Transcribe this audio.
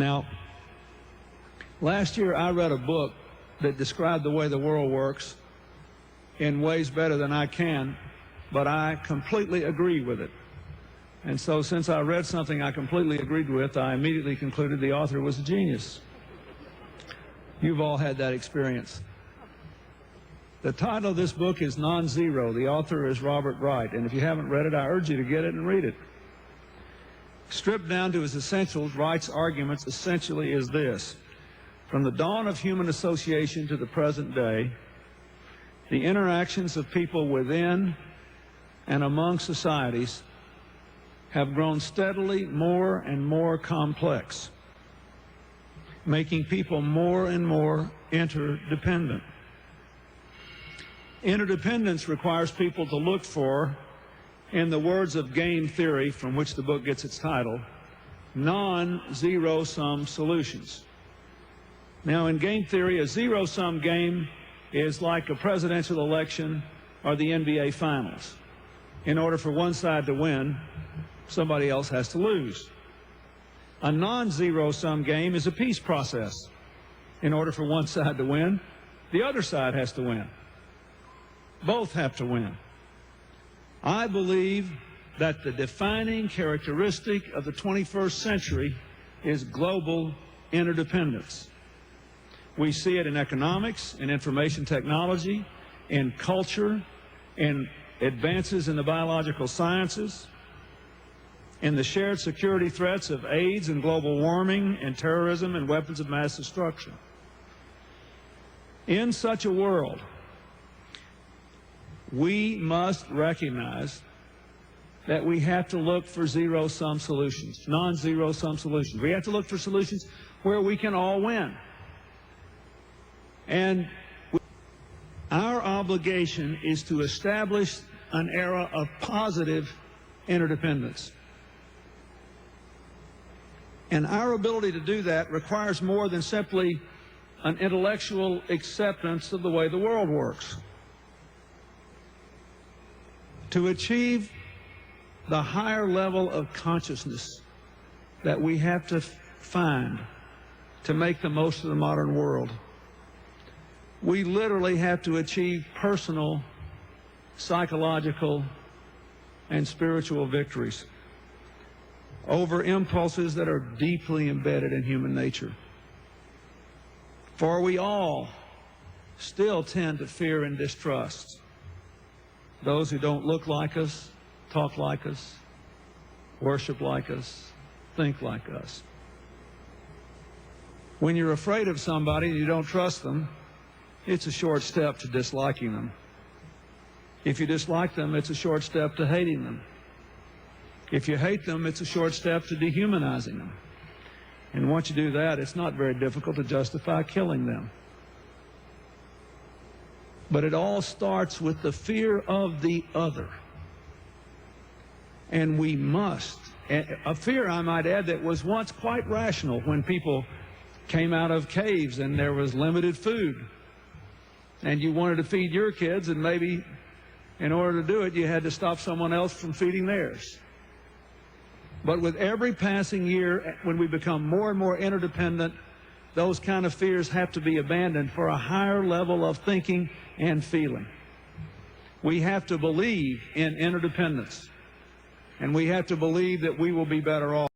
Now, last year I read a book that described the way the world works in ways better than I can, but I completely agree with it. And so since I read something I completely agreed with, I immediately concluded the author was a genius. You've all had that experience. The title of this book is Non-Zero. The author is Robert Wright, and if you haven't read it, I urge you to get it and read it. Stripped down to its essentials, Wright's arguments essentially is this: from the dawn of human association to the present day, the interactions of people within and among societies have grown steadily more and more complex, making people more and more interdependent. Interdependence requires people to look for, in the words of game theory, from which the book gets its title, non-zero-sum solutions. Now, in game theory, a zero-sum game is like a presidential election or the NBA Finals. In order for one side to win, somebody else has to lose. A non-zero-sum game is a peace process. In order for one side to win, the other side has to win. Both have to win. I believe that the defining characteristic of the 21st century is global interdependence. We see it in economics, in information technology, in culture, in advances in the biological sciences, in the shared security threats of AIDS and global warming and terrorism and weapons of mass destruction. In such a world, we must recognize that we have to look for zero-sum solutions, non-zero-sum solutions. We have to look for solutions where we can all win. And our obligation is to establish an era of positive interdependence. And our ability to do that requires more than simply an intellectual acceptance of the way the world works. To achieve the higher level of consciousness that we have to find to make the most of the modern world, we literally have to achieve personal, psychological, and spiritual victories over impulses that are deeply embedded in human nature. For we all still tend to fear and distrust those who don't look like us, talk like us, worship like us, think like us. When you're afraid of somebody and you don't trust them, it's a short step to disliking them. If you dislike them, it's a short step to hating them. If you hate them, it's a short step to dehumanizing them. And once you do that, it's not very difficult to justify killing them. But it all starts with the fear of the other. And we must, a fear, I might add, that was once quite rational when people came out of caves and there was limited food. And you wanted to feed your kids, and maybe in order to do it, you had to stop someone else from feeding theirs. But with every passing year, when we become more and more interdependent, those kind of fears have to be abandoned for a higher level of thinking and feeling. We have to believe in interdependence, and we have to believe that we will be better off.